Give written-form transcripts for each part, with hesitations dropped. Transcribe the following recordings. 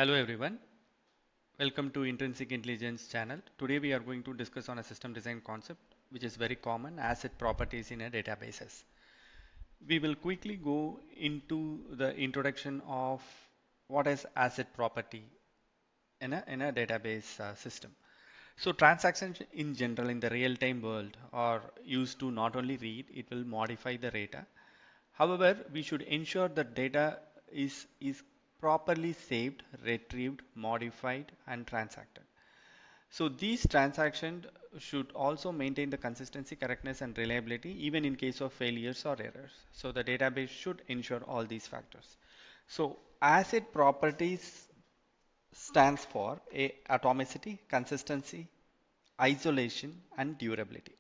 Hello everyone, welcome to Intrinsic Intelligence channel. Today we are going to discuss on a system design concept which is very common, asset properties in a databases. We will quickly go into the introduction of what is asset property in a database system. So transactions in general in the real-time world are used to not only read, it will modify the data. However, we should ensure that data is properly saved, retrieved, modified, and transacted. So these transactions should also maintain the consistency, correctness, and reliability even in case of failures or errors. So the database should ensure all these factors. So asset properties stands for atomicity, consistency, isolation, and durability.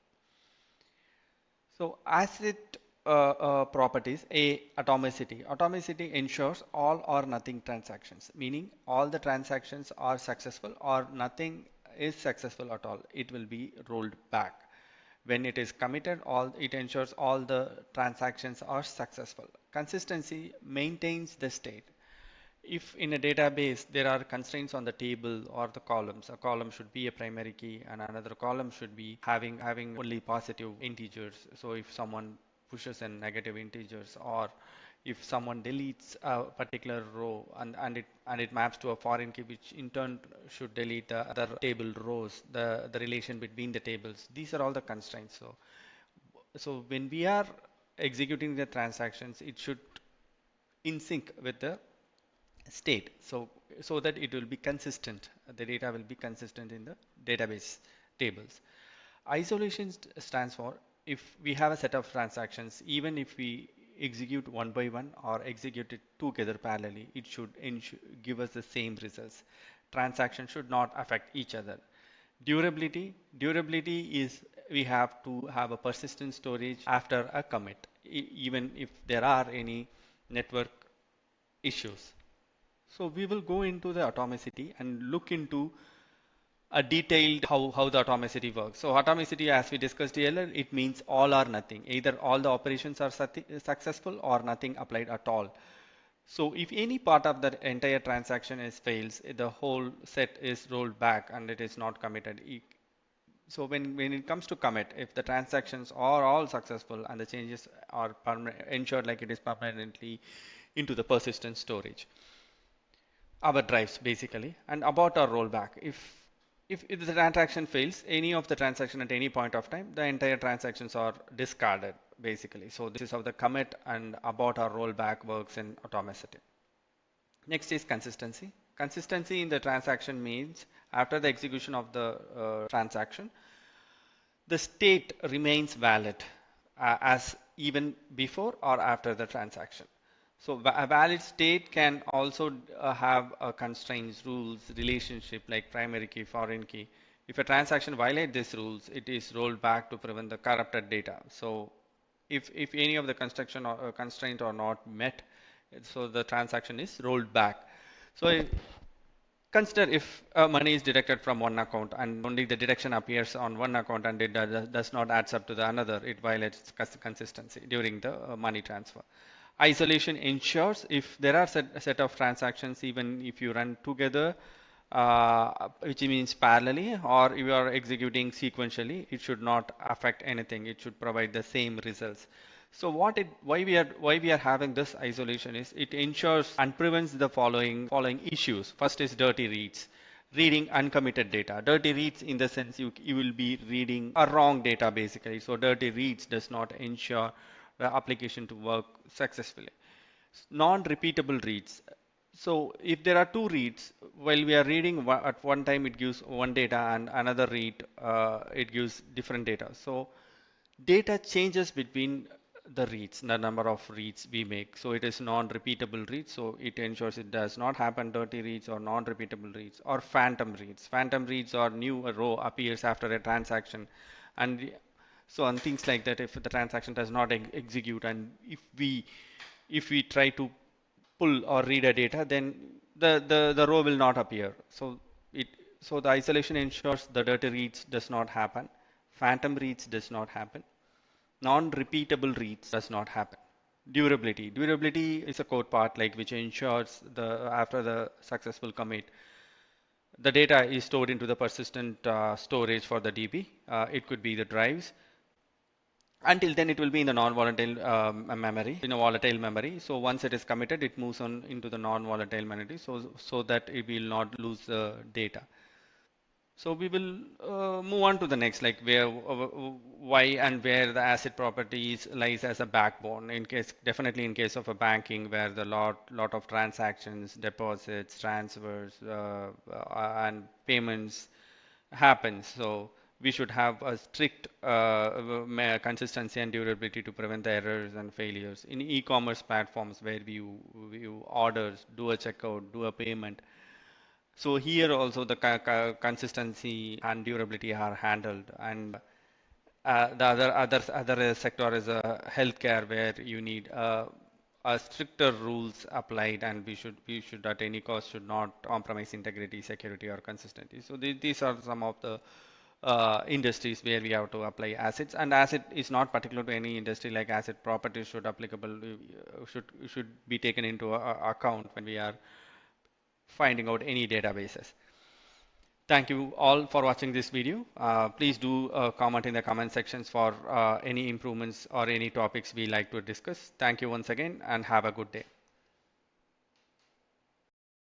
So asset properties, atomicity. Atomicity ensures all or nothing transactions, meaning all the transactions are successful or nothing is successful at all. It will be rolled back. When it is committed, it ensures all the transactions are successful. Consistency maintains the state. If in a database there are constraints on the table or the columns, a column should be a primary key and another column should be having only positive integers. So if someone pushes in negative integers, or if someone deletes a particular row and it maps to a foreign key which in turn should delete the other table rows, the relation between the tables, these are all the constraints. So when we are executing the transactions, it should in sync with the state, so that it will be consistent, the data will be consistent in the database tables. Isolation stands for, if we have a set of transactions, even if we execute one by one or execute it together parallelly, it should give us the same results. Transaction should not affect each other. Durability is, we have to have a persistent storage after a commit, even if there are any network issues. So we will go into the atomicity and look into a detailed how the atomicity works. So atomicity, as we discussed earlier, it means all or nothing. Either all the operations are successful or nothing applied at all. So if any part of the entire transaction is fails, the whole set is rolled back and it is not committed. So when it comes to commit, if the transactions are all successful and the changes are ensured like it is permanently into the persistent storage, our drives basically, and about our rollback. If the transaction fails, any of the transaction at any point of time, the entire transactions are discarded basically. So this is how the commit and about our rollback works in atomicity. Next is consistency. Consistency in the transaction means after the execution of the transaction, the state remains valid as even before or after the transaction. So a valid state can also have constraints, rules, relationship like primary key, foreign key. If a transaction violates these rules, it is rolled back to prevent the corrupted data. So if any of the construction or constraint are not met, so the transaction is rolled back. So consider if money is deducted from one account and only the deduction appears on one account and it does not adds up to the another, it violates consistency during the money transfer. Isolation ensures if there are a set of transactions, even if you run together, which means parallelly, or you are executing sequentially, it should not affect anything. It should provide the same results. So why we are having this isolation is it ensures and prevents the following issues. First is dirty reads. Reading uncommitted data. Dirty reads in the sense you will be reading a wrong data basically. So dirty reads does not ensure the application to work successfully. Non-repeatable reads. So if there are two reads, while we are reading at one time it gives one data and another read it gives different data. So data changes between the reads, the number of reads we make. So it is non-repeatable reads. So it ensures it does not happen dirty reads or non-repeatable reads or phantom reads. Phantom reads are new a row appears after a transaction, and so on things like that. If the transaction does not execute, and if we try to pull or read a data, then the row will not appear. So the isolation ensures the dirty reads does not happen, phantom reads does not happen, non-repeatable reads does not happen. Durability. Durability is a code part like which ensures the after the successful commit, the data is stored into the persistent storage for the DB. It could be the drives. Until then, it will be in the non-volatile memory, in a volatile memory. So once it is committed, it moves on into the non-volatile memory, so that it will not lose the data. So we will move on to the next, like why and where the asset properties lies as a backbone. In case, definitely in case of a banking, where the lot of transactions, deposits, transfers, and payments happens. So we should have a strict consistency and durability to prevent the errors and failures. In e-commerce platforms where we orders, do a checkout, do a payment, so here also the consistency and durability are handled, and the other sector is healthcare, where you need a stricter rules applied, and we should at any cost should not compromise integrity, security, or consistency. So these are some of the industries where we have to apply assets, and asset is not particular to any industry. Like asset properties should applicable should be taken into account when we are finding out any databases. Thank you all for watching this video. Please do comment in the comment sections for any improvements or any topics we like to discuss. Thank you once again and have a good day.